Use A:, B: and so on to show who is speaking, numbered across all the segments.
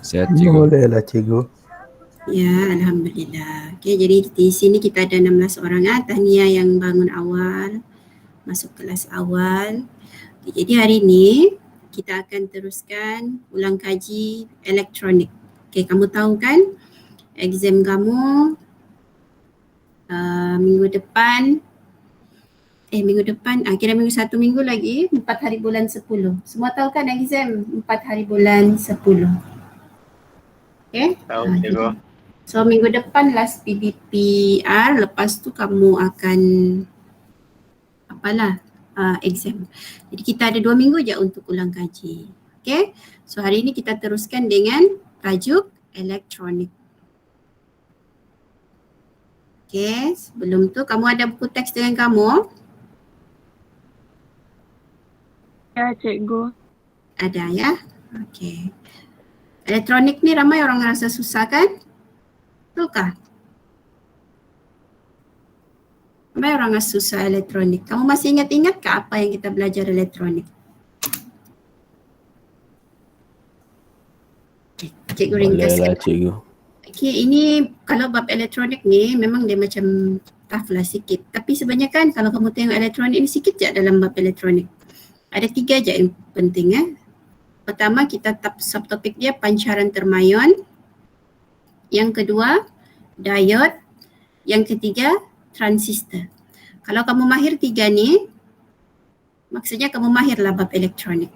A: Sehat cikgu.
B: Bolehlah cikgu.
C: Ya, Alhamdulillah. Okey, jadi di sini kita ada 16 orang. Tahniah yang bangun awal, masuk kelas awal. Okay, jadi hari ini kita akan teruskan ulang kaji elektronik. Okey, kamu tahu kan exam kamu minggu depan kira minggu 1 minggu lagi 4 hari bulan 10. Semua tahu kan exam 4 hari bulan 10. Okey?
D: Tahu cikgu.
C: So minggu depan last PBPR, lepas tu kamu akan exam. Jadi kita ada 2 minggu je untuk ulang kaji. Okay, so hari ini kita teruskan dengan tajuk elektronik. Okay, sebelum tu kamu ada buku teks dengan kamu?
E: Ya, cikgu.
C: Ada ya? Okay. Elektronik ni ramai orang rasa susah kan? Betulkah? Ramai orang rasa susah elektronik. Kamu masih ingat-ingat ke apa yang kita belajar elektronik? Okay, cikgu ringkaskan.
B: Bolehlah cikgu.
C: Okay, ini kalau bab elektronik ni memang dia macam tough lah sikit. Tapi sebenarnya kan kalau kamu tengok elektronik ni sikit je dalam bab elektronik. Ada 3 je yang penting . Pertama kita subtopik dia pancaran termayon. Yang kedua diode. Yang ketiga transistor. Kalau kamu mahir 3 ni, maksudnya kamu mahirlah bab elektronik.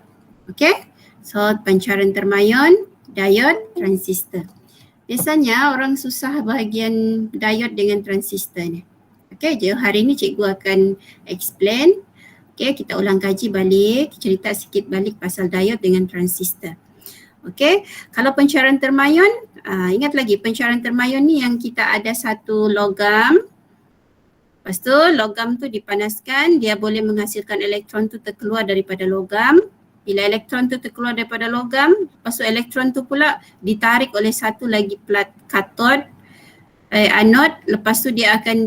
C: Okay? So pancaran termayon, diode, transistor. Biasanya orang susah bahagian diode dengan transistor ni. Okay, je hari ni cikgu akan explain. Okay, kita ulang kaji balik, cerita sikit balik pasal diode dengan transistor. Okay, kalau pancaran termayon, ingat lagi pancaran termayon ni yang kita ada satu logam. Lepas tu logam tu dipanaskan, dia boleh menghasilkan elektron tu terkeluar daripada logam. Bila elektron tu terkeluar daripada logam, lepas tu elektron tu pula ditarik oleh satu lagi plat katod, anod. Lepas tu dia akan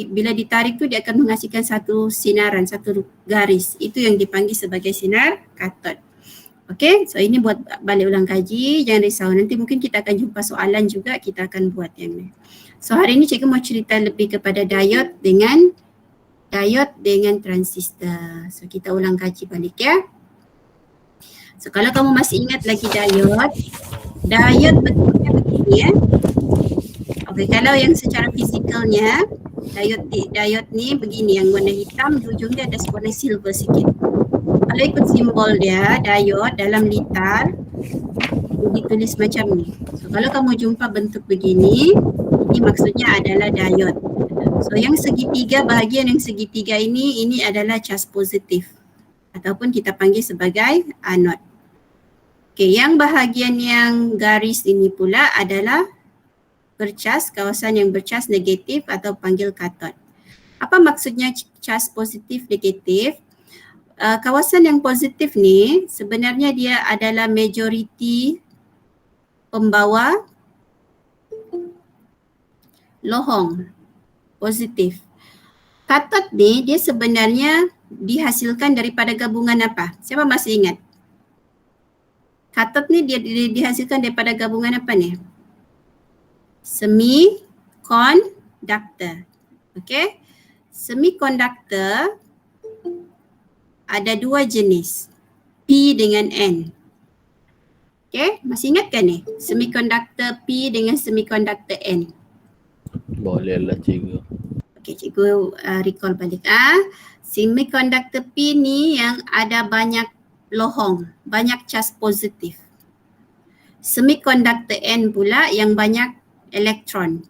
C: bila ditarik tu dia akan menghasilkan satu sinaran, satu garis. Itu yang dipanggil sebagai sinar katod. Okay, so ini buat balik ulang kaji, jangan risau. Nanti mungkin kita akan jumpa soalan juga, kita akan buat yang ni. So hari ini cikgu mau cerita lebih kepada diode dengan transistor. So kita ulang kaji balik ya. So kalau kamu masih ingat lagi diode bentuknya begini ya. Okay, kalau yang secara fizikalnya diode ni begini, yang warna hitam, di ujung dia ada warna silver sikit. Kalau ikut simbol dia, diode dalam litar, ditulis macam ni. So kalau kamu jumpa bentuk begini, ini maksudnya adalah diode. So yang segitiga, bahagian yang segitiga ini adalah cas positif ataupun kita panggil sebagai anod. Okay, yang bahagian yang garis ini pula adalah bercas, kawasan yang bercas negatif atau panggil katod. Apa maksudnya cas positif negatif? Kawasan yang positif ni sebenarnya dia adalah majoriti pembawa lohong positif. Katod ni dia sebenarnya dihasilkan daripada gabungan apa? Siapa masih ingat? Katod ni dia dihasilkan daripada gabungan apa ni? Semikonduktor. Okay? Semikonduktor ada 2 jenis, P dengan N. Okay, masih ingat kan ni? Semikonduktor P dengan semikonduktor N.
B: Bolehlah cikgu.
C: Okay, cikgu recall balik. Semikonduktor P ni yang ada banyak lohong, banyak cas positif. Semikonduktor N pula yang banyak elektron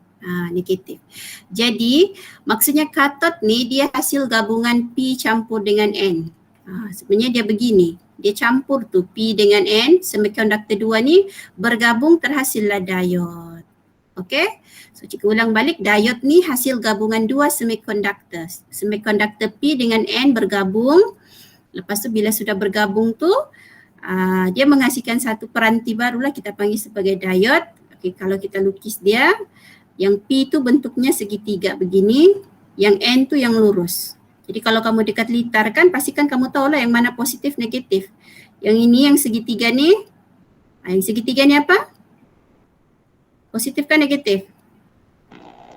C: negatif. Jadi maksudnya katod ni dia hasil gabungan P campur dengan N. Sebenarnya dia begini, dia campur tu P dengan N, semikonduktor 2 ni bergabung terhasillah diode. Okay, so cikgu ulang balik, diode ni hasil gabungan 2 semikonduktor. Semikonduktor P dengan N bergabung, lepas tu bila sudah bergabung tu dia menghasilkan satu peranti barulah kita panggil sebagai diode. Okay, kalau kita lukis dia, yang P tu bentuknya segitiga begini, yang N tu yang lurus. Jadi kalau kamu dekat litar kan, pastikan kamu tahulah yang mana positif negatif. Yang ini yang segitiga ni, yang segitiga ni apa? Positif kan negatif?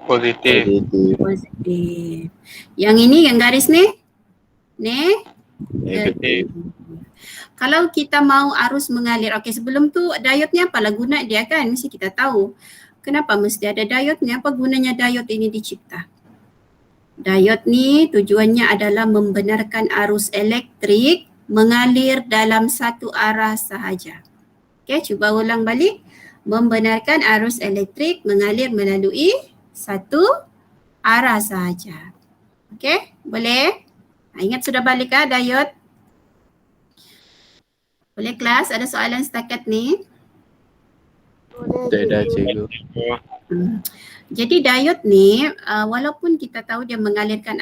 E: Positif.
B: Positif.
C: Positif. Yang ini yang garis ni?
B: Negatif.
C: Kalau kita mau arus mengalir, okey sebelum tu diod ni apalah guna dia kan? Mesti kita tahu. Kenapa mesti ada diod ni? Apa gunanya diod ini dicipta? Diod ni tujuannya adalah membenarkan arus elektrik mengalir dalam satu arah sahaja. Okey, cuba ulang balik. Membenarkan arus elektrik mengalir melalui satu arah sahaja. Okey, boleh? Ingat sudah balik kah diod? Boleh kelas? Ada soalan setakat ni?
B: Tak ada cikgu.
C: Jadi diod ni walaupun kita tahu dia mengalirkan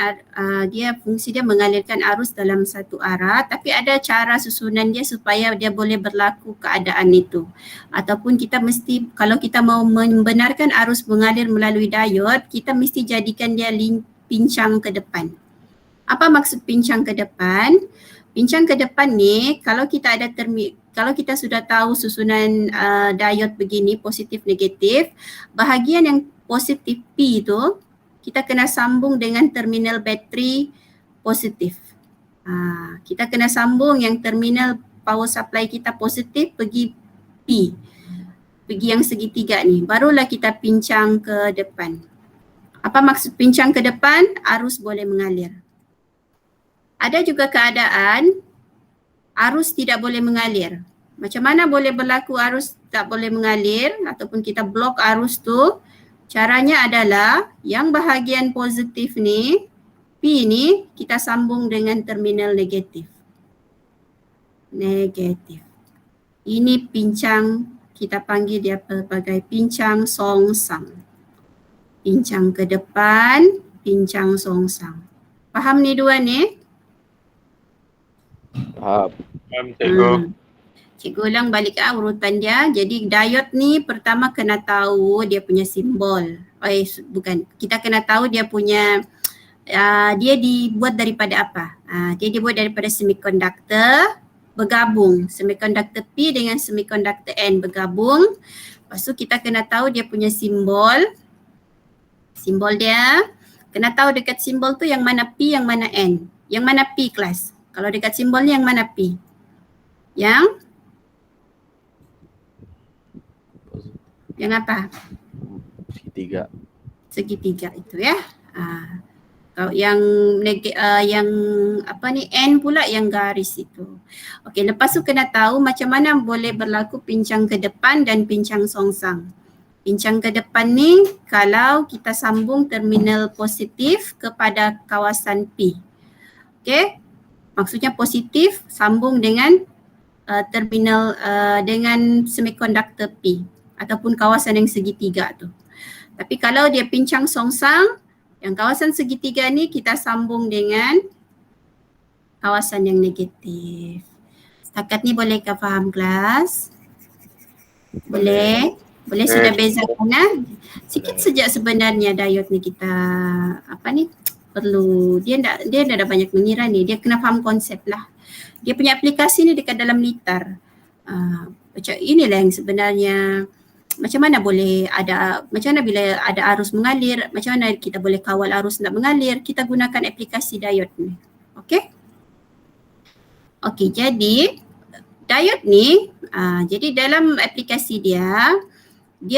C: dia fungsi dia mengalirkan arus dalam satu arah, tapi ada cara susunan dia supaya dia boleh berlaku keadaan itu. Ataupun kita mesti, kalau kita mau membenarkan arus mengalir melalui diod, kita mesti jadikan dia pincang ke depan. Apa maksud pincang ke depan? Pincang ke depan ni kalau kita ada kalau kita sudah tahu susunan diod begini positif negatif, bahagian yang positif P tu kita kena sambung dengan terminal bateri positif. Kita kena sambung yang terminal power supply kita positif pergi P. Pergi yang segitiga ni, barulah kita pincang ke depan. Apa maksud pincang ke depan? Arus boleh mengalir. Ada juga keadaan arus tidak boleh mengalir. Macam mana boleh berlaku arus tak boleh mengalir ataupun kita blok arus tu? Caranya adalah yang bahagian positif ni, P ni kita sambung dengan terminal negatif. Negatif. Ini pincang, kita panggil dia sebagai pincang songsang. Pincang ke depan, pincang songsang. Faham ni dua ni?
B: Faham.
E: Faham cikgu.
C: Cikgu ulang balik urutan dia. Jadi diod ni pertama kena tahu dia punya simbol. Bukan. Kita kena tahu dia punya dia dibuat daripada apa? Dia dibuat daripada semiconductor bergabung. Semiconductor P dengan semiconductor N bergabung. Lepas tu kita kena tahu dia punya simbol. Simbol dia. Kena tahu dekat simbol tu yang mana P, yang mana N. Yang mana P kelas? Kalau dekat simbol ni yang mana P? Yang apa?
B: Segitiga.
C: Segitiga itu ya. Kalau yang apa ni N pula yang garis itu. Okey, lepas tu kena tahu macam mana boleh berlaku pincang ke depan dan pincang songsang. Pincang ke depan ni kalau kita sambung terminal positif kepada kawasan P. Okey? Maksudnya positif sambung dengan terminal dengan semiconductor P ataupun kawasan yang segitiga tu. Tapi kalau dia pincang songsang, yang kawasan segitiga ni kita sambung dengan kawasan yang negatif. Setakat ni bolehkah faham kelas? Boleh? Boleh sudah bezakan sikit saja sebenarnya diod ni kita perlu, dia dah ada banyak mengira ni, dia kena faham konsep lah. Dia punya aplikasi ni dekat dalam litar. Macam inilah yang sebenarnya macam mana boleh ada, macam mana bila ada arus mengalir, macam mana kita boleh kawal arus nak mengalir, kita gunakan aplikasi diod ni. Okey? Okey, jadi diod ni, jadi dalam aplikasi dia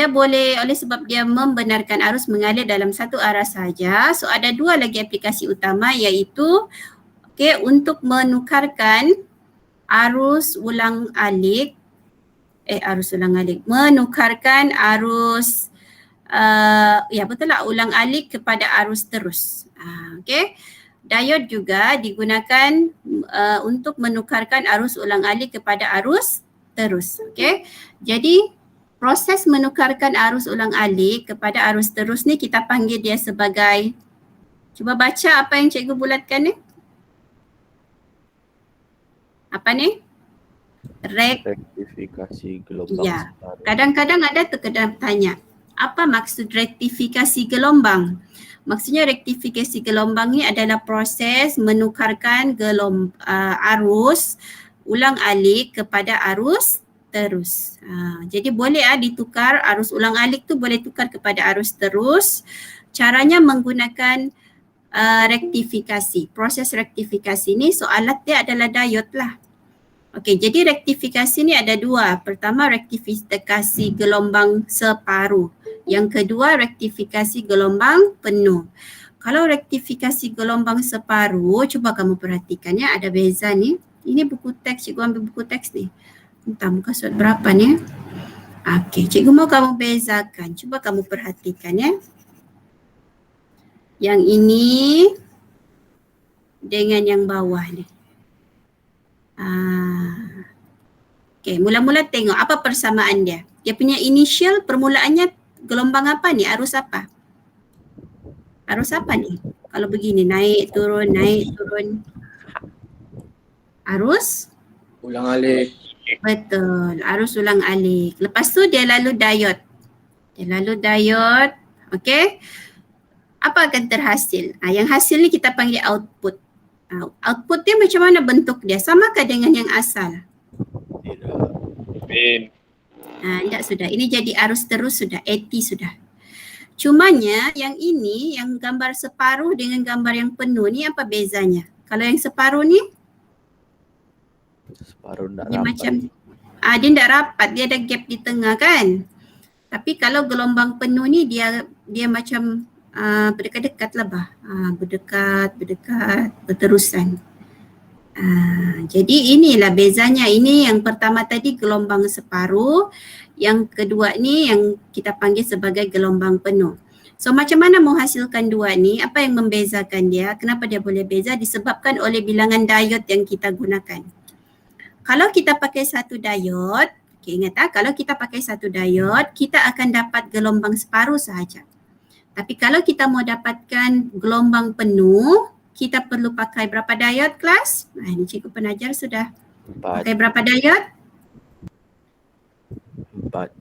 C: boleh, oleh sebab dia membenarkan arus mengalir dalam satu arah saja. So ada dua lagi aplikasi utama iaitu untuk menukarkan arus ulang-alik menukarkan arus betul lah, ulang-alik kepada arus terus. Okey. Diod juga digunakan untuk menukarkan arus ulang-alik kepada arus terus. Okey. Jadi proses menukarkan arus ulang-alik kepada arus terus ni kita panggil dia sebagai, cuba baca apa yang cikgu bulatkan ni. Apa ni?
B: Rektifikasi gelombang.
C: Ya. Kadang-kadang ada terkadang tanya, apa maksud rektifikasi gelombang? Maksudnya rektifikasi gelombang ni adalah proses menukarkan arus ulang-alik kepada arus terus. Jadi boleh ditukar arus ulang alik tu boleh tukar kepada arus terus. Caranya menggunakan rektifikasi. Proses rektifikasi ni soalan dia adalah diode lah. Okey, jadi rektifikasi ni ada dua. Pertama rektifikasi gelombang separuh. Yang kedua rektifikasi gelombang penuh. Kalau rektifikasi gelombang separuh, cuba kamu perhatikan ya, ada beza ni. Ini buku teks, cikgu ambil buku teks ni. Entah muka surat berapa ni. Okey, cikgu mau kamu bezakan. Cuba kamu perhatikan ya. Yang ini dengan yang bawah ni. Okey, mula-mula tengok apa persamaan dia. Dia punya initial permulaannya gelombang apa ni? Arus apa? Arus apa ni? Kalau begini naik turun, naik turun. Arus
A: Ulang alik.
C: betul, arus ulang alik. Lepas tu dia lalu diode. Dia lalu diode. Okey. Apa akan terhasil? Yang hasil ni kita panggil output. Output dia macam mana bentuk dia? Samakah dengan yang asal?
B: Tidak.
E: Min.
C: Tak sudah. Ini jadi arus terus sudah. AT sudah. Cumanya yang ini, yang gambar separuh dengan gambar yang penuh ni apa bezanya? Kalau yang separuh ni,
B: Separuh tak
C: dia
B: rapat.
C: macam, dia tak rapat. Dia ada gap di tengah kan? Tapi kalau gelombang penuh ni dia macam berdekat-dekat lah bah. Berdekat, berterusan. Jadi inilah bezanya. Ini yang pertama tadi gelombang separuh. Yang kedua ni yang kita panggil sebagai gelombang penuh. So macam mana menghasilkan dua ni? Apa yang membezakan dia? Kenapa dia boleh beza? Disebabkan oleh bilangan diode yang kita gunakan. Kalau kita pakai satu diode, okay, ingat kalau kita pakai satu diode, kita akan dapat gelombang separuh sahaja. Tapi kalau kita mau dapatkan gelombang penuh, kita perlu pakai berapa diode kelas? Ini cikgu penajar sudah.
B: 4.
C: Pakai berapa diode?
B: 4.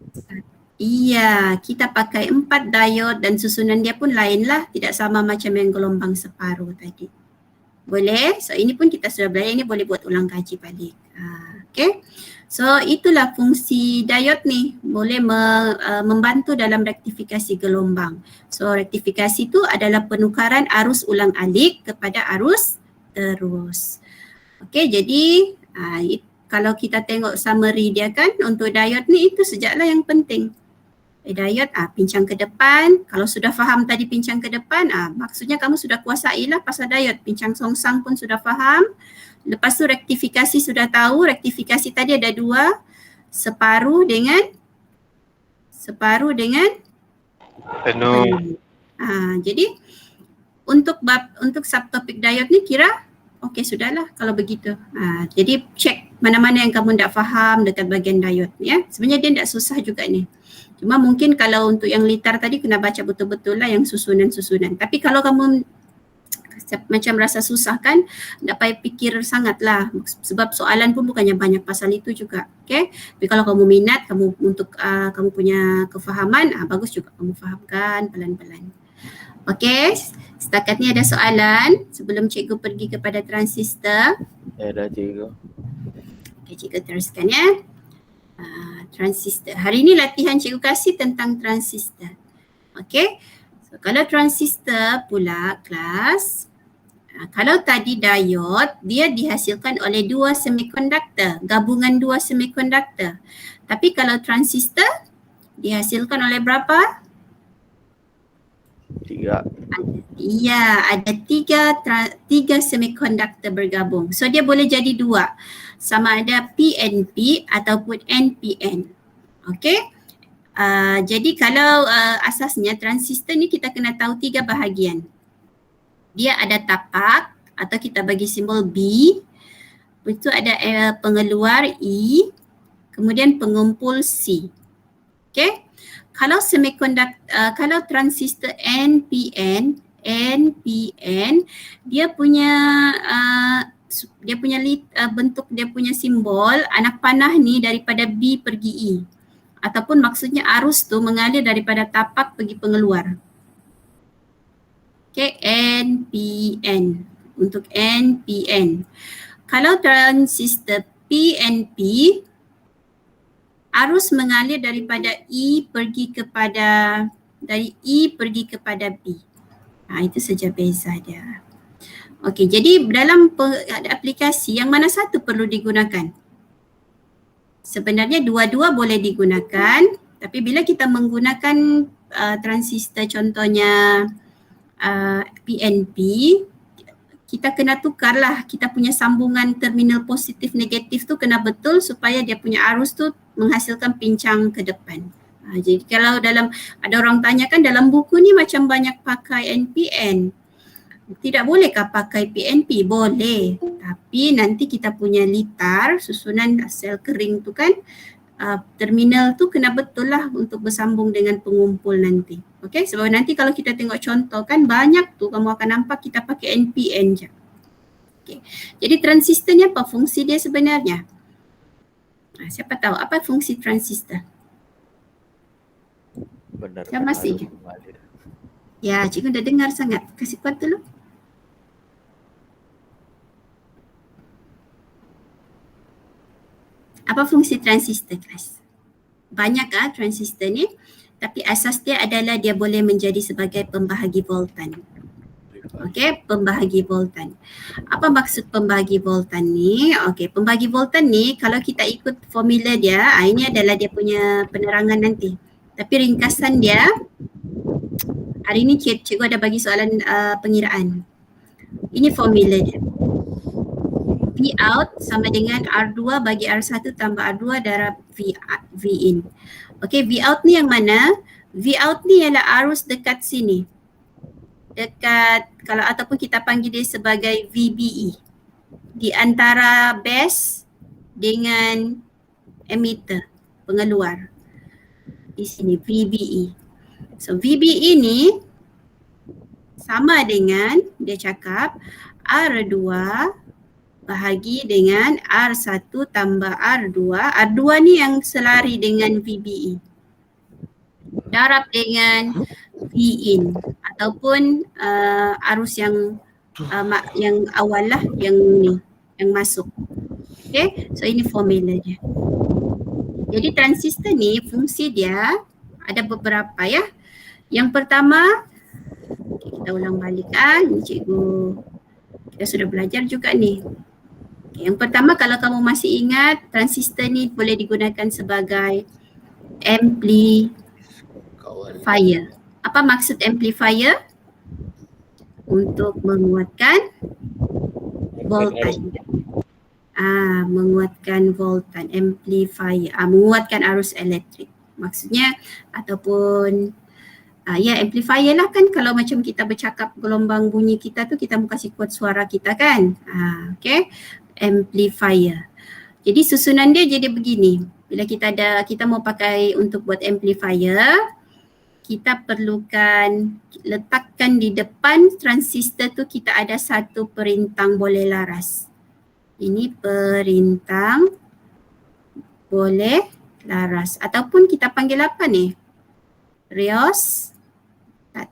C: Iya, kita pakai 4 diode dan susunan dia pun lain lah. Tidak sama macam yang gelombang separuh tadi. Boleh? So ini pun kita sudah belajar, ini boleh buat ulang kaji balik. Okay. So itulah fungsi diode ni. Boleh membantu dalam rektifikasi gelombang. So rektifikasi itu adalah penukaran arus ulang alik kepada arus terus. Okay, jadi kalau kita tengok summary dia kan untuk diode ni itu sejaklah yang penting. Diode pincang ke depan. Kalau sudah faham tadi pincang ke depan, maksudnya kamu sudah kuasailah pasal diode. Pincang songsang pun sudah faham. Lepas tu rektifikasi sudah tahu. Rektifikasi tadi ada dua. Separuh dengan
E: Penuh.
C: Jadi untuk subtopik diode ni kira okey sudahlah kalau begitu. Jadi cek mana-mana yang kamu tak faham dekat bahagian diode ya. Sebenarnya dia tak susah juga ni. Cuma mungkin kalau untuk yang litar tadi kena baca betul-betul lah yang susunan-susunan. Tapi kalau kamu macam rasa susah kan, tak payah fikir sangat lah. Sebab soalan pun bukannya banyak pasal itu juga. Okay? Tapi kalau kamu minat, kamu untuk kamu punya kefahaman, bagus juga kamu fahamkan pelan-pelan. Okay, setakat ni ada soalan sebelum cikgu pergi kepada transistor.
B: Dah cikgu.
C: Okay, cikgu teruskan ya. Transistor. Hari ni latihan cikgu kasih tentang transistor. Okay. So kalau transistor pula kelas, kalau tadi diode dia dihasilkan oleh dua semikonduktor, gabungan dua semikonduktor. Tapi kalau transistor dihasilkan oleh berapa?
B: 3.
C: Iya, ada tiga semikonduktor bergabung. So dia boleh jadi dua. Sama ada PNP ataupun NPN. Okey. Jadi kalau asasnya transistor ni kita kena tahu 3 bahagian. Dia ada tapak atau kita bagi simbol B. Itu ada pengeluar E. Kemudian pengumpul C. Okey. Kalau kalau transistor NPN dia punya bentuk dia punya simbol anak panah ni daripada B pergi E. Ataupun maksudnya arus tu mengalir daripada tapak pergi pengeluar. Okay, NPN. Untuk NPN. Kalau transistor PNP, arus mengalir daripada E dari E pergi kepada B. Itu saja beza dia. Okey, jadi dalam aplikasi yang mana satu perlu digunakan? Sebenarnya dua-dua boleh digunakan, tapi bila kita menggunakan transistor contohnya PNP, kita kena tukarlah kita punya sambungan terminal positif negatif tu kena betul supaya dia punya arus tu menghasilkan pincang ke depan. Jadi kalau ada orang tanyakan dalam buku ni macam banyak pakai NPN. Tidak bolehkah pakai PNP? Boleh. Tapi nanti kita punya litar, susunan sel kering tu kan, terminal tu kena betul lah untuk bersambung dengan pengumpul nanti. Okey, sebab nanti kalau kita tengok contoh kan banyak tu kamu akan nampak kita pakai NPN je. Okey. Jadi transistor ni apa fungsi dia sebenarnya? Siapa tahu apa fungsi transistor?
B: Benar.
C: Siapa masih? Ya, cikgu dah dengar sangat. Kasih kuat dulu. Apa fungsi transistor, kelas? Banyak transistor ni, tapi asas dia adalah dia boleh menjadi sebagai pembahagi voltan. Okey, pembahagi voltan. Apa maksud pembahagi voltan ni? Okey, pembahagi voltan ni kalau kita ikut formula dia, ini adalah dia punya penerangan nanti. Tapi ringkasan dia, hari ni cikgu ada bagi soalan pengiraan. Ini formula dia. V out sama dengan R2 bagi R1 tambah R2 darab V in. Okey, V out ni yang mana? V out ni ialah arus dekat sini. Dekat, kalau ataupun kita panggil dia sebagai VBE. Di antara base dengan emitter, pengeluar. Di sini VBE. So VBE ni sama dengan dia cakap R2 bahagi dengan R1 tambah R2. R2 ni yang selari dengan VBE. Darab dengan V in ataupun arus yang awal lah, yang ni, yang masuk. Okay, so ini formula dia. Jadi transistor ni fungsi dia ada beberapa ya. Yang pertama, kita ulang balik cikgu, kita sudah belajar juga ni. Yang pertama, kalau kamu masih ingat, transistor ni boleh digunakan sebagai amplifier. Apa maksud amplifier? Untuk menguatkan voltan. Menguatkan voltan, amplifier, menguatkan arus elektrik. Maksudnya ataupun amplifier lah kan, kalau macam kita bercakap gelombang bunyi kita tu kita mau kasih kuat suara kita kan. Okay. Amplifier. Jadi susunan dia jadi begini. Bila kita mau pakai untuk buat amplifier, kita perlukan letakkan di depan transistor tu kita ada satu perintang boleh laras. Ini perintang boleh laras ataupun kita panggil apa ni? Rheostat.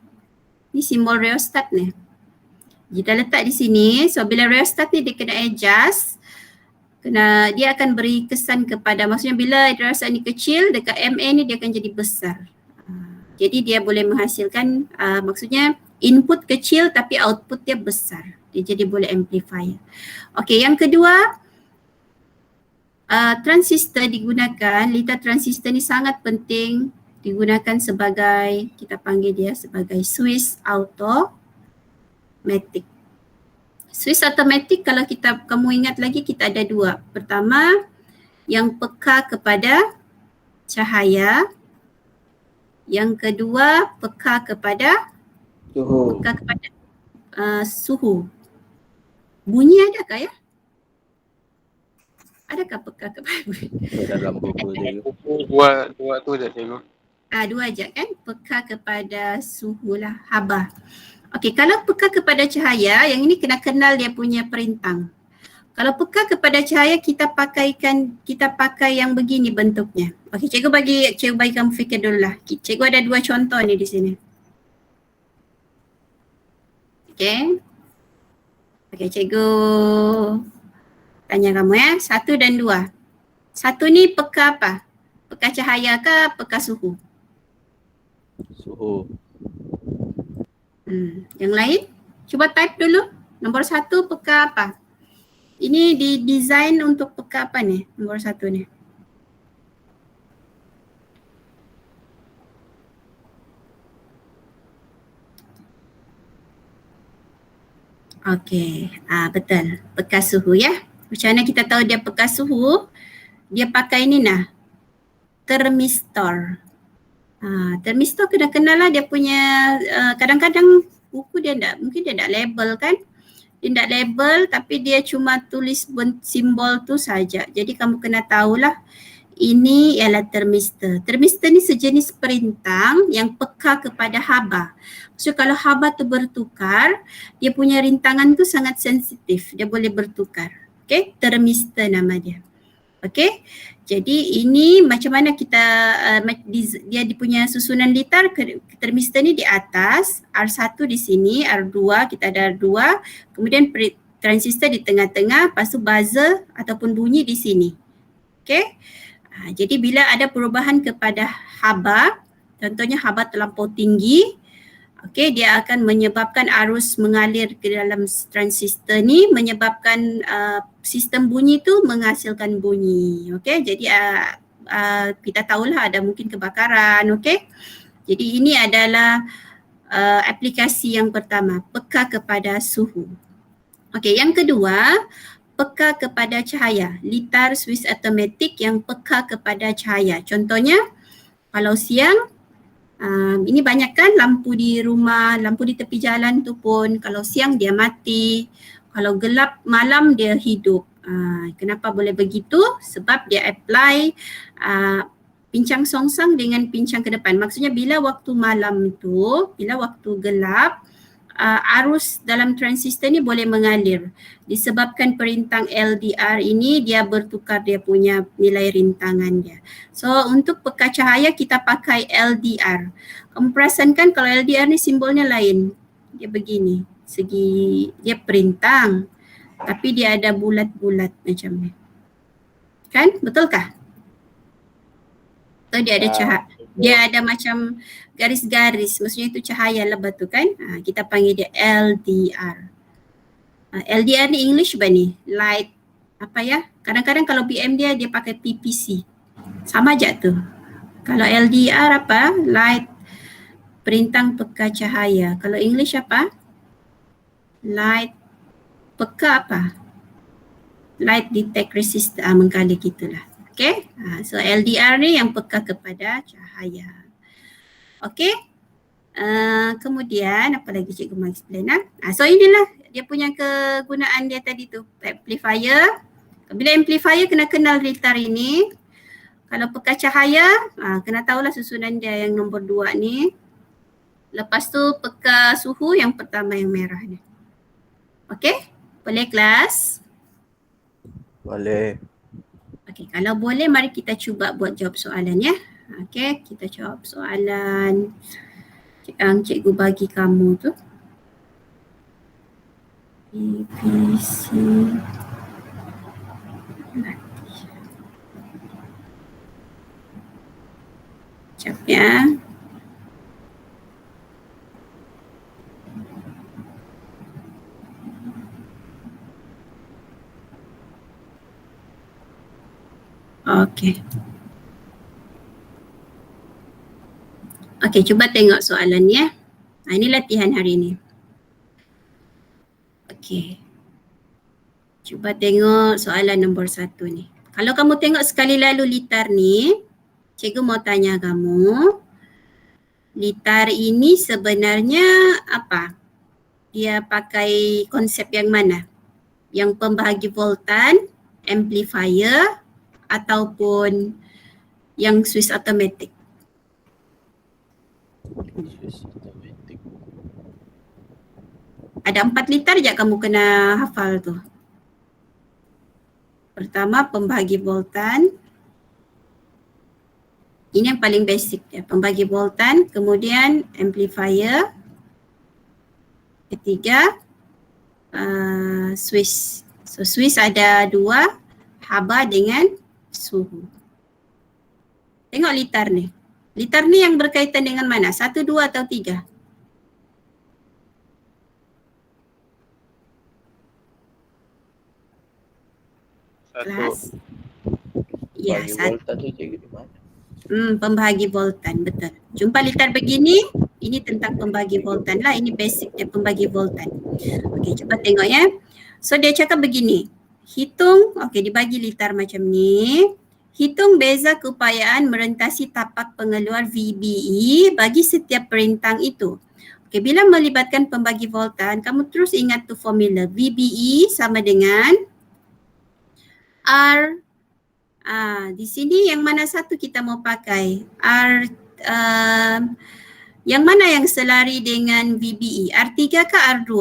C: Ini simbol rheostat ni. Kita letak di sini, so bila rheostat ni dia kena adjust, dia akan beri kesan kepada, maksudnya bila rheostat ni kecil, dekat MA ni dia akan jadi besar. Jadi dia boleh menghasilkan, maksudnya input kecil tapi output dia besar. Dia jadi boleh amplifier. Okey, yang kedua, transistor digunakan, litar transistor ni sangat penting digunakan sebagai, kita panggil dia sebagai switch automatic. Switch automatic kalau kamu ingat lagi kita ada dua. Pertama, yang peka kepada cahaya. Yang kedua, peka kepada suhu. Bunyi adakah ya? Adakah peka kepada bunyi?
B: Dalam buku dia.
E: Dua tu je cikgu.
C: Dua je kan? Peka kepada suhu lah, haba. Okey, kalau peka kepada cahaya, yang ini kena kenal dia punya perintang. Kalau peka kepada cahaya, kita pakai yang begini bentuknya. Okey, cikgu bagi kamu fikir dulu lah. Cikgu ada dua contoh ni di sini. Okey. Okey, cikgu tanya kamu ya, 1 dan 2. 1 ni peka apa? Peka peka cahaya ke peka suhu?
B: Suhu.
C: Yang lain? Cuba type dulu. Nombor 1 peka apa? Ini didesain untuk peka apa ni? Nombor 1 ni. Okey, betul. Peka suhu ya. Macam mana kita tahu dia peka suhu? Dia pakai ni nah. Termistor. Termistor kena kenal lah dia punya kadang-kadang buku dia mungkin dia tak label kan. Dia tak label tapi dia cuma tulis simbol tu saja. Jadi kamu kena tahulah ini ialah termistor. Termistor ni sejenis perintang yang peka kepada haba. So kalau haba tu bertukar, dia punya rintangan tu sangat sensitif. Dia boleh bertukar. Okay, termistor nama dia. Okay, jadi ini macam mana kita dia punya susunan litar termistor ni di atas, R1 di sini, R2 kita ada R2, kemudian transistor di tengah-tengah, lepas tu buzzer ataupun bunyi di sini. Okay, jadi bila ada perubahan kepada haba, contohnya haba terlampau tinggi, okay, dia akan menyebabkan arus mengalir ke dalam transistor ni, menyebabkan sistem bunyi tu menghasilkan bunyi. Okay, jadi kita tahulah ada mungkin kebakaran. Okay, jadi ini adalah aplikasi yang pertama, peka kepada suhu. Okay, yang kedua, peka kepada cahaya. Litar Swiss automatic yang peka kepada cahaya. Contohnya, kalau siang, ini banyak kan lampu di rumah, lampu di tepi jalan tu pun kalau siang dia mati, kalau gelap malam dia hidup. Kenapa boleh begitu? Sebab dia apply pincang songsang dengan pincang ke depan. Maksudnya bila waktu malam tu, bila waktu gelap, arus dalam transistor ni boleh mengalir. Disebabkan perintang LDR ini dia bertukar dia punya nilai rintangan dia. So untuk peka cahaya kita pakai LDR. Kamu perasan kan kalau LDR ni simbolnya lain. Dia begini. Segi dia perintang tapi dia ada bulat-bulat macam ni. Kan? Betulkah? So dia ada cahaya. Dia ada macam garis-garis, maksudnya itu cahaya lah betul kan? Kita panggil dia LDR. LDR ni English apa ni? Light apa ya? Kadang-kadang kalau PM dia pakai PPC. Sama aja tu. Kalau LDR apa? Light perintang peka cahaya. Kalau English apa? Light peka apa? Light detect resistor. Mengkali gitulah. Okay, so LDR ni yang peka kepada cahaya. Okay, kemudian apa lagi cikgu mau explain so inilah dia punya kegunaan dia tadi tu, amplifier. Bila amplifier kena kenal litar ini. Kalau peka cahaya, kena tahulah susunan dia yang nombor 2 ni. Lepas tu peka suhu yang pertama yang merah ni. Okay, boleh kelas?
B: Boleh.
C: Okey, kalau boleh mari kita cuba buat jawab soalan ya. Okey, kita jawab soalan yang cikgu bagi kamu tu. PPC. Sekejap ya. Okey. Okey, cuba tengok soalan ya. Ini latihan hari ini. Okey. Cuba tengok soalan nombor 1 ni. Kalau kamu tengok sekali lalu litar ni, cikgu mau tanya kamu, litar ini sebenarnya apa? Dia pakai konsep yang mana? Yang pembahagi voltan, amplifier, ataupun yang Swiss automatic?
B: Swiss automatic.
C: Ada 4 litar je kamu kena hafal tu. Pertama pembahagi voltan. Ini yang paling basic ya, pembahagi voltan, kemudian amplifier. Ketiga Swiss. So Swiss ada 2, haba dengan suhu. Tengok litar ni. Litar ni yang berkaitan dengan mana? 1, 2 atau 3?
E: Satu.
C: Kelas? Ya,
B: Bagi
C: satu.
B: voltan tu cikgu di mana?
C: Pembahagi voltan, betul. Jumpa litar begini, ini tentang pembahagi voltan lah. Ini basic dia pembahagi voltan. Okey, cuba tengok ya. So dia cakap begini. Hitung, okey dibagi litar macam ni. Hitung beza keupayaan merentasi tapak pengeluar VBE bagi setiap perintang itu. Okey, bila melibatkan pembagi voltan, kamu terus ingat tu formula. VBE sama dengan R. Di sini yang mana satu kita mau pakai? R, yang mana yang selari dengan VBE? R3 ke R2?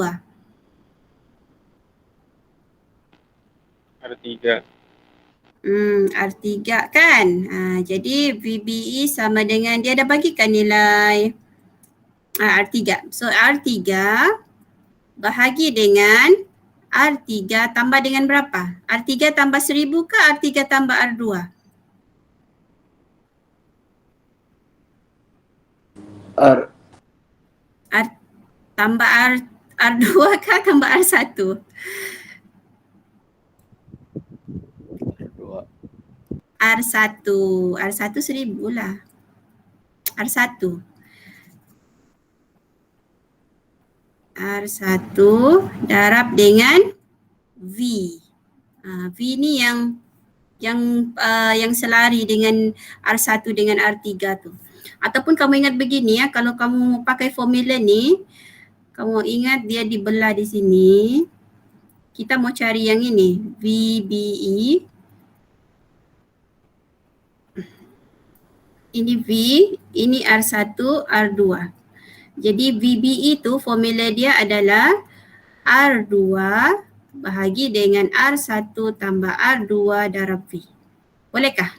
E: R3.
C: R3 kan? Jadi VBE sama dengan, dia dah bagikan nilai R3. So R3 bahagi dengan R3 tambah dengan berapa? R3 tambah 1000 ke R3 tambah R2? Tambah R2 ke tambah R1? R1. R1 1000 lah. R1 darab dengan V. V ni yang selari dengan R1 dengan R3 tu. Ataupun kamu ingat begini ya, kalau kamu pakai formula ni, kamu ingat dia dibelah di sini. Kita mau cari yang ini, VBE. Ini V, ini R1, R2. Jadi VBE itu formula dia adalah R2 bahagi dengan R1 tambah R2 darab V. Bolehkah?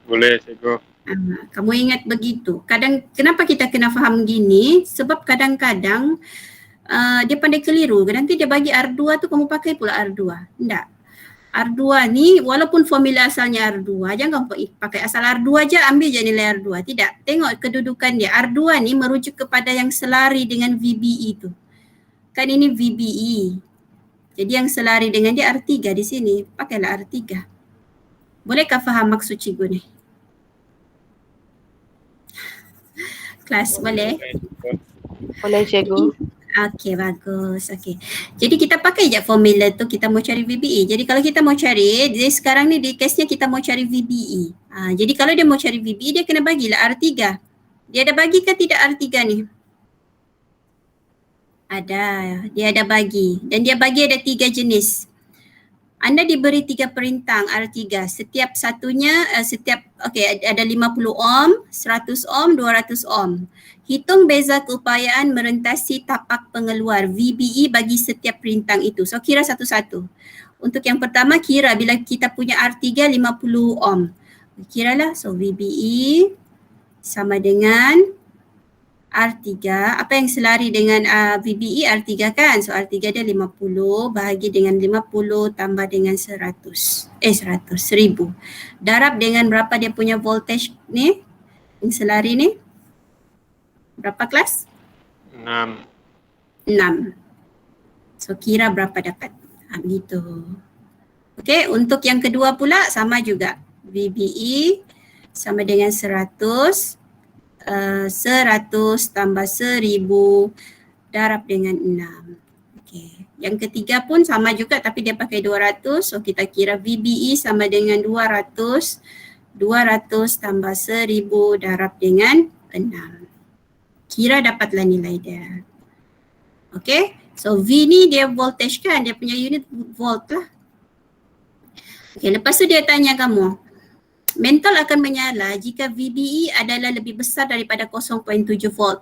E: Boleh cikgu.
C: Kamu ingat begitu. Kenapa kita kena faham gini? Sebab kadang-kadang dia pandai keliru. Nanti dia bagi R2 tu kamu pakai pula R2. Tidak. R2 ni walaupun formula asalnya R2, jangan pakai asal R2 je, ambil je nilai R2. Tidak, tengok kedudukan dia. R2 ni merujuk kepada yang selari dengan VBE tu. Kan ini VBE. Jadi yang selari dengan dia R3 di sini. Pakailah R3. Bolehkah faham maksud cikgu ni? Kelas boleh?
A: Boleh cikgu.
C: Okey, bagus. Okey. Jadi kita pakai je formula tu, kita mau cari VBE. Jadi kalau kita mau cari, dia sekarang ni di case-nya kita mau cari VBE. Jadi kalau dia mau cari VBE, dia kena bagilah R3. Dia ada bagi ke tidak R3 ni? Ada. Dia ada bagi. Dan dia bagi ada 3 jenis. Anda diberi 3 perintang R3. Setiap satunya, ada 50 ohm, 100 ohm, 200 ohm. Hitung beza keupayaan merentasi tapak pengeluar VBE bagi setiap perintang itu. So kira satu-satu. Untuk yang pertama kira bila kita punya R3 50 ohm. Kiralah, so VBE sama dengan R3. Apa yang selari dengan VBE? R3 kan? So R3 dia 50 bahagi dengan 50 tambah dengan 1000. Darab dengan berapa dia punya voltage ni? Yang selari ni? Berapa kelas?
E: 6.
C: So kira berapa dapat? Begitu. Okey, untuk yang kedua pula sama juga. VBE sama dengan 100 tambah 1000 darab dengan 6. Okey. Yang ketiga pun sama juga tapi dia pakai 200. So kita kira VBE sama dengan 200 tambah 1000 darab dengan 6. Kira dapatlah nilai dia. Okey. So V ni dia voltage kan, dia punya unit volt lah. Okey, lepas tu dia tanya kamu, mental akan menyala jika VBE adalah lebih besar daripada 0.7 volt.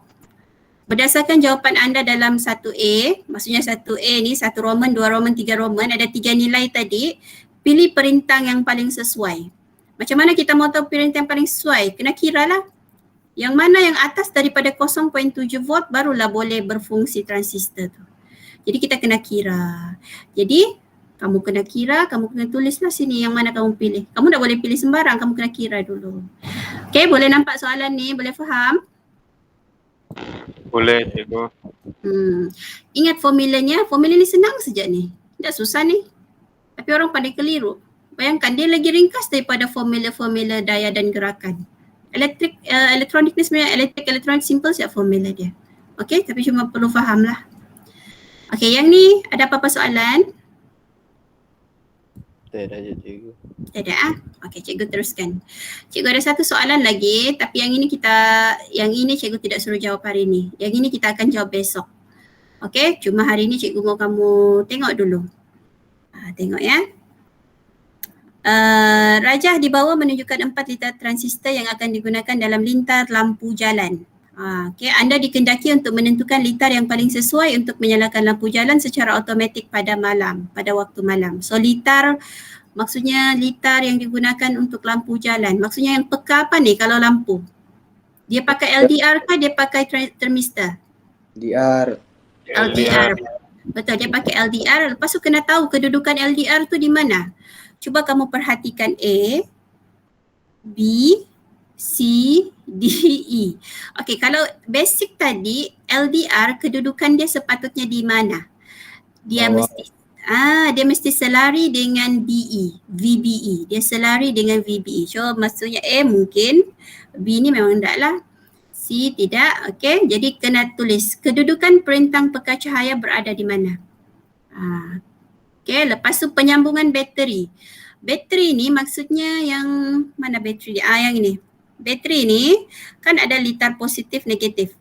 C: Berdasarkan jawapan anda dalam 1A, maksudnya 1A ni 1 Roman, 2 Roman, 3 Roman, ada 3 nilai tadi, pilih perintang yang paling sesuai. Macam mana kita mau tahu perintang yang paling sesuai? Kena kira lah. Yang mana yang atas daripada 0.7 volt barulah boleh berfungsi transistor tu. Jadi kita kena kira. Jadi Kamu kena kira, kamu kena tulislah sini yang mana kamu pilih. Kamu tak boleh pilih sembarang, kamu kena kira dulu. Okay, boleh nampak soalan ni? Boleh faham?
E: Boleh cikgu.
C: Ingat formulanya, formula ni senang saja ni. Tak susah ni. Tapi orang pandai keliru. Bayangkan dia lagi ringkas daripada formula-formula daya dan gerakan. Elektronik ni sebenarnya elektronik simple saja formula dia. Okay, tapi cuma perlu faham lah. Okay, yang ni ada apa-apa soalan?
B: Tak ada je cikgu.
C: Tak ada ah? Okay, cikgu teruskan. Cikgu ada satu soalan lagi, tapi yang ini cikgu tidak suruh jawab hari ni. Yang ini kita akan jawab besok. Okay, cuma hari ni cikgu mau kamu tengok dulu. Tengok ya. Rajah di bawah menunjukkan 4 litar transistor yang akan digunakan dalam lintar lampu jalan. Okay, anda dikendaki untuk menentukan litar yang paling sesuai untuk menyalakan lampu jalan secara automatik pada waktu malam. So litar, maksudnya litar yang digunakan untuk lampu jalan. Maksudnya yang peka apa ni kalau lampu? Dia pakai LDR kah dia pakai termistor?
B: LDR.
C: LDR. Betul, dia pakai LDR. Lepas tu kena tahu kedudukan LDR tu di mana. Cuba kamu perhatikan A, B, C, D, E. Okey, kalau basic tadi LDR kedudukan dia sepatutnya di mana? Dia mesti selari dengan BE, VBE. Dia selari dengan VBE. So maksudnya A mungkin, B ni memang tak lah. C tidak. Okey, jadi kena tulis kedudukan perintang peka cahaya berada di mana. Okey, lepas tu penyambungan bateri. Bateri ni maksudnya yang mana bateri dia? Yang ini. Bateri ni kan ada litar positif negatif.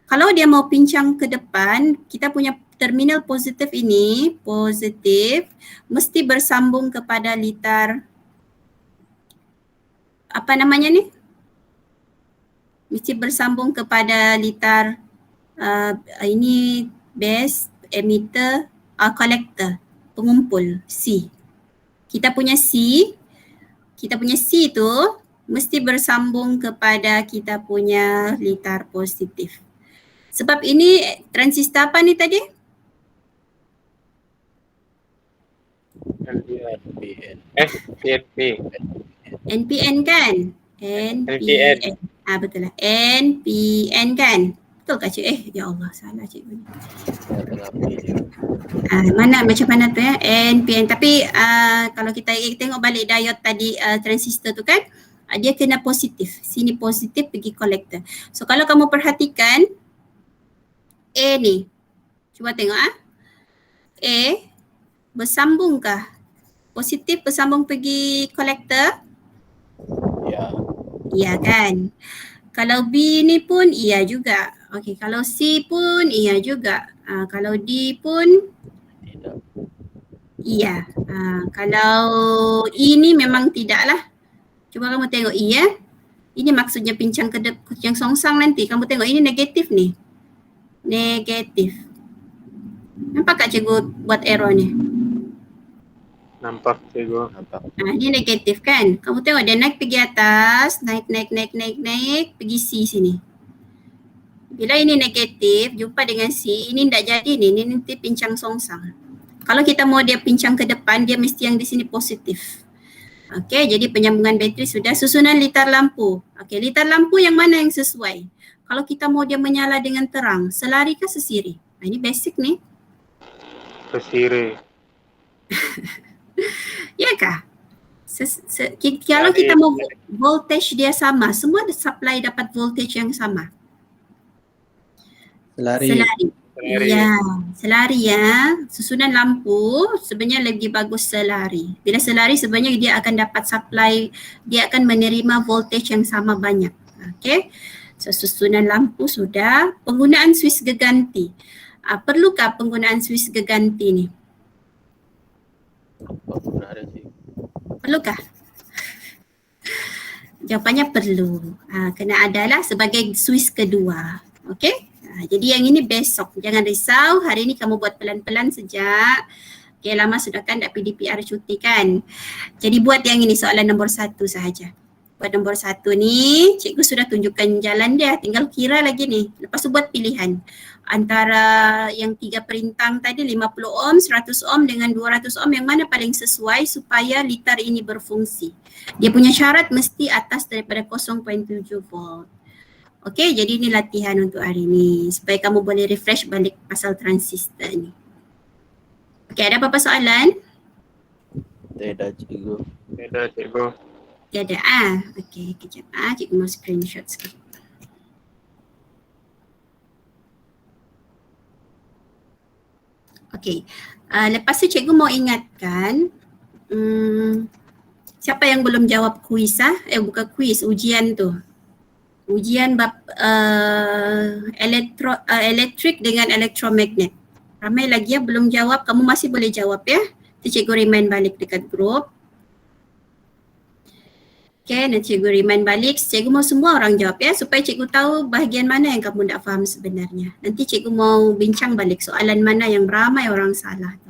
C: Kalau dia mau pincang ke depan, kita punya terminal positif ini, positif, mesti bersambung kepada litar, apa namanya ni? Mesti bersambung kepada litar, ini base, emitter, collector, pengumpul, C. Kita punya C tu mesti bersambung kepada kita punya litar positif. Sebab ini transistor apa ni tadi?
E: LDR. PNP.
C: NPN kan? NPN. Betul lah. NPN kan? Betul kah cik? Ya Allah, salah cikgu ni. Macam mana tu ya? NPN. Tapi kalau kita tengok balik diode tadi transistor tu kan, dia kena positif. Sini positif pergi kolektor. So kalau kamu perhatikan A ni, cuba tengok A bersambungkah? Positif bersambung pergi kolektor?
B: Ya.
C: Ya kan? Kalau B ni pun iya juga. Okey, kalau C pun iya juga. Kalau D pun
B: Tidak.
C: iya. Kalau E ni memang tidak lah. Cuba kamu tengok E ya. Ini maksudnya pincang yang songsang nanti. Kamu tengok ini negatif ni. Negatif. Nampak tak cikgu buat error ni?
E: Nampak cikgu.
C: Ini negatif kan? Kamu tengok dia naik pergi atas, naik, pergi C sini. Bila ini negatif, jumpa dengan C, ini tak jadi ni, ini nanti pincang songsang. Kalau kita mau dia pincang ke depan, dia mesti yang di sini positif. Okey, jadi penyambungan bateri sudah. Susunan litar lampu. Okey, litar lampu yang mana yang sesuai? Kalau kita mau dia menyala dengan terang, selari ke sesiri? Ini basic ni.
E: Sesiri.
C: Ya kah? Kalau kita mau voltage dia sama, semua supply dapat voltage yang sama. Selari. Ya, selari ya. Susunan lampu sebenarnya lebih bagus selari. Bila selari sebenarnya dia akan dapat supply, dia akan menerima voltage yang sama banyak. Okey. So susunan lampu sudah. Penggunaan suis geganti. Perlukah penggunaan suis geganti ni? Perlukah? Jawapannya perlu. Kena adalah sebagai suis kedua. Okey? Jadi yang ini besok. Jangan risau. Hari ini kamu buat pelan-pelan sejak. Okay, lama sudah kan tak PDPR cuti kan. Jadi buat yang ini soalan nombor 1 sahaja. Buat nombor 1 ni, cikgu sudah tunjukkan jalan dia. Tinggal kira lagi ni. Lepas tu buat pilihan. Antara yang 3 perintang tadi, 50 ohm, 100 ohm dengan 200 ohm, yang mana paling sesuai supaya litar ini berfungsi. Dia punya syarat mesti atas daripada 0.7 volt. Okey, jadi ini latihan untuk hari ni. Supaya kamu boleh refresh balik pasal transistor ni. Okey, ada apa-apa soalan?
B: Tidak, cikgu.
E: Tidak, cikgu.
C: Tiada Okey, kejap cikgu mau screenshot sikit. Okey. Lepas tu cikgu mau ingatkan siapa yang belum jawab kuis bukan kuis, ujian tu. Ujian bab elektrik dengan elektromagnet. Ramai lagi yang belum jawab, kamu masih boleh jawab ya. Nanti cikgu remind balik dekat grup. Okay, nanti cikgu remind balik. Cikgu mau semua orang jawab ya, supaya cikgu tahu bahagian mana yang kamu tak faham sebenarnya. Nanti cikgu mau bincang balik soalan mana yang ramai orang salah tu.